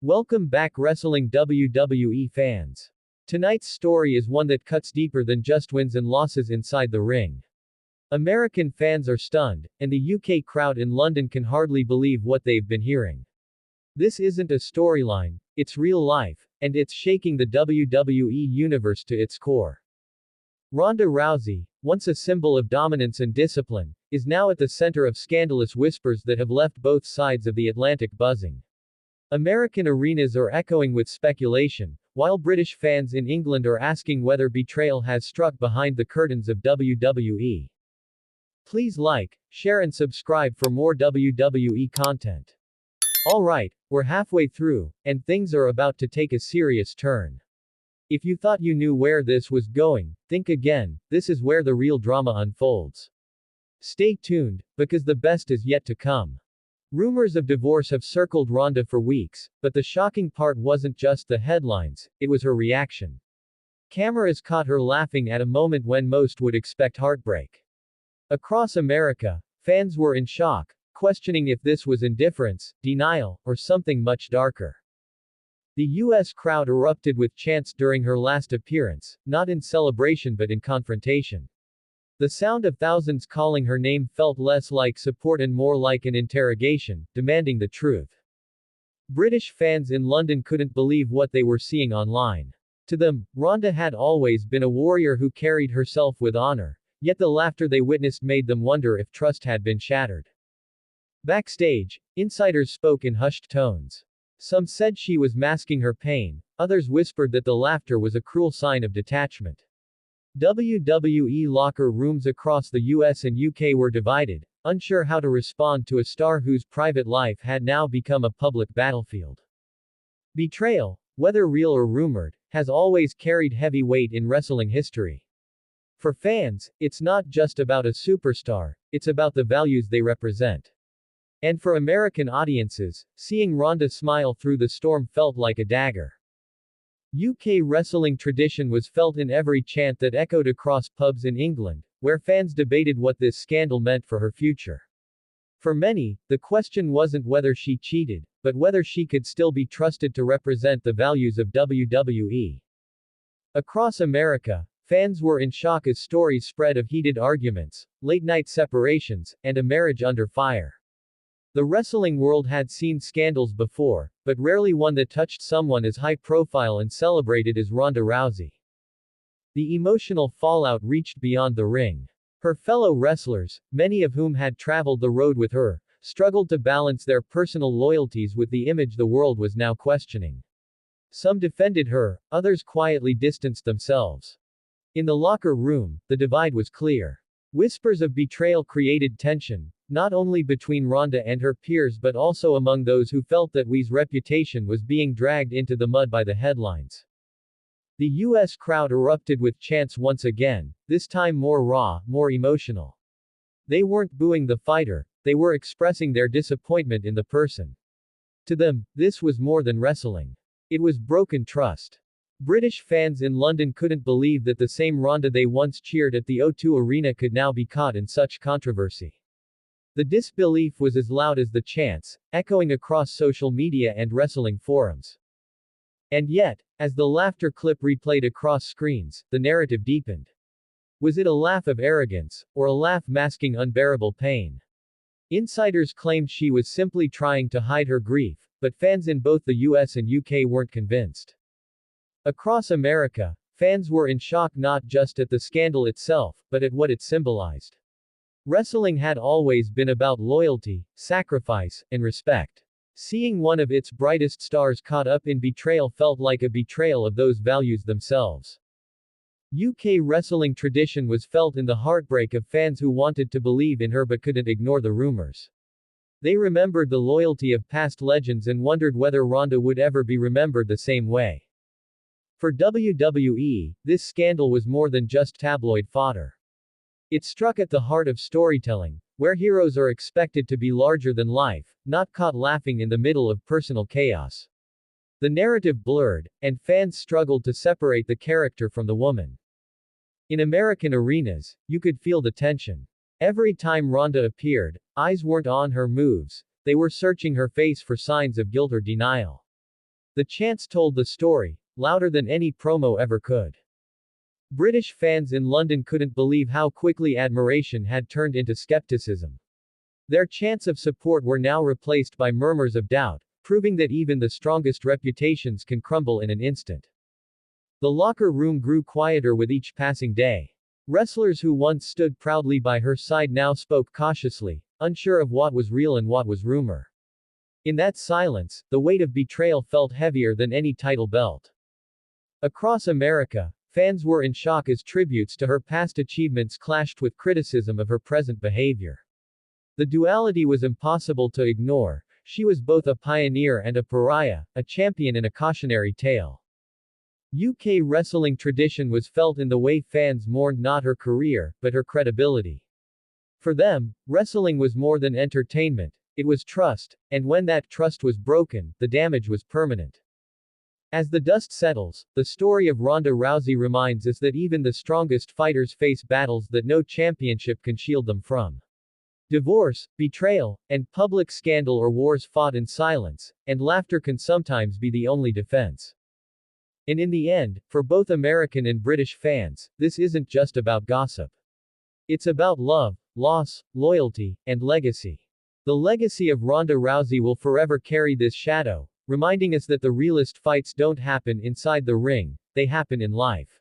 Welcome back, wrestling WWE fans. Tonight's story is one that cuts deeper than just wins and losses inside the ring. American fans are stunned, and the UK crowd in London can hardly believe what they've been hearing. This isn't a storyline, it's real life, and it's shaking the WWE universe to its core. Ronda Rousey, once a symbol of dominance and discipline, is now at the center of scandalous whispers that have left both sides of the Atlantic buzzing. American arenas are echoing with speculation, while British fans in England are asking whether betrayal has struck behind the curtains of WWE. Please like, share and subscribe for more WWE content. Alright, we're halfway through, and things are about to take a serious turn. If you thought you knew where this was going, think again, this is where the real drama unfolds. Stay tuned, because the best is yet to come. Rumors of divorce have circled Ronda for weeks, but the shocking part wasn't just the headlines, it was her reaction. Cameras caught her laughing at a moment when most would expect heartbreak. Across America, fans were in shock, questioning if this was indifference, denial, or something much darker. The US crowd erupted with chants during her last appearance, not in celebration but in confrontation. The sound of thousands calling her name felt less like support and more like an interrogation, demanding the truth. British fans in London couldn't believe what they were seeing online. To them, Ronda had always been a warrior who carried herself with honor, yet the laughter they witnessed made them wonder if trust had been shattered. Backstage, insiders spoke in hushed tones. Some said she was masking her pain, others whispered that the laughter was a cruel sign of detachment. WWE locker rooms across the US and UK were divided, unsure how to respond to a star whose private life had now become a public battlefield. Betrayal, whether real or rumored, has always carried heavy weight in wrestling history. For fans, it's not just about a superstar, it's about the values they represent. And for American audiences, seeing Ronda smile through the storm felt like a dagger. UK wrestling tradition was felt in every chant that echoed across pubs in England, where fans debated what this scandal meant for her future. For many, the question wasn't whether she cheated, but whether she could still be trusted to represent the values of WWE. Across America, fans were in shock as stories spread of heated arguments, late-night separations, and a marriage under fire. The wrestling world had seen scandals before, but rarely one that touched someone as high-profile and celebrated as Ronda Rousey. The emotional fallout reached beyond the ring. Her fellow wrestlers, many of whom had traveled the road with her, struggled to balance their personal loyalties with the image the world was now questioning. Some defended her, others quietly distanced themselves. In the locker room, the divide was clear. Whispers of betrayal created tension, not only between Ronda and her peers but also among those who felt that WWE's reputation was being dragged into the mud by the headlines. The US crowd erupted with chants once again, this time more raw, more emotional. They weren't booing the fighter, they were expressing their disappointment in the person. To them, this was more than wrestling. It was broken trust. British fans in London couldn't believe that the same Ronda they once cheered at the O2 Arena could now be caught in such controversy. The disbelief was as loud as the chants, echoing across social media and wrestling forums. And yet, as the laughter clip replayed across screens, the narrative deepened. Was it a laugh of arrogance, or a laugh masking unbearable pain? Insiders claimed she was simply trying to hide her grief, but fans in both the US and UK weren't convinced. Across America, fans were in shock not just at the scandal itself, but at what it symbolized. Wrestling had always been about loyalty, sacrifice, and respect. Seeing one of its brightest stars caught up in betrayal felt like a betrayal of those values themselves. UK wrestling tradition was felt in the heartbreak of fans who wanted to believe in her but couldn't ignore the rumors. They remembered the loyalty of past legends and wondered whether Ronda would ever be remembered the same way. For WWE, this scandal was more than just tabloid fodder. It struck at the heart of storytelling, where heroes are expected to be larger than life, not caught laughing in the middle of personal chaos. The narrative blurred, and fans struggled to separate the character from the woman. In American arenas, you could feel the tension. Every time Ronda appeared, eyes weren't on her moves, they were searching her face for signs of guilt or denial. The chants told the story, louder than any promo ever could. British fans in London couldn't believe how quickly admiration had turned into skepticism. Their chants of support were now replaced by murmurs of doubt, proving that even the strongest reputations can crumble in an instant. The locker room grew quieter with each passing day. Wrestlers who once stood proudly by her side now spoke cautiously, unsure of what was real and what was rumor. In that silence, the weight of betrayal felt heavier than any title belt. Across America, fans were in shock as tributes to her past achievements clashed with criticism of her present behavior. The duality was impossible to ignore. She was both a pioneer and a pariah, a champion and a cautionary tale. UK wrestling tradition was felt in the way fans mourned not her career, but her credibility. For them, wrestling was more than entertainment, it was trust, and when that trust was broken, the damage was permanent. As the dust settles, the story of Ronda Rousey reminds us that even the strongest fighters face battles that no championship can shield them from. Divorce, betrayal, and public scandal or wars fought in silence, and laughter can sometimes be the only defense. And in the end, for both American and British fans, this isn't just about gossip. It's about love, loss, loyalty, and legacy. The legacy of Ronda Rousey will forever carry this shadow, reminding us that the realest fights don't happen inside the ring, they happen in life.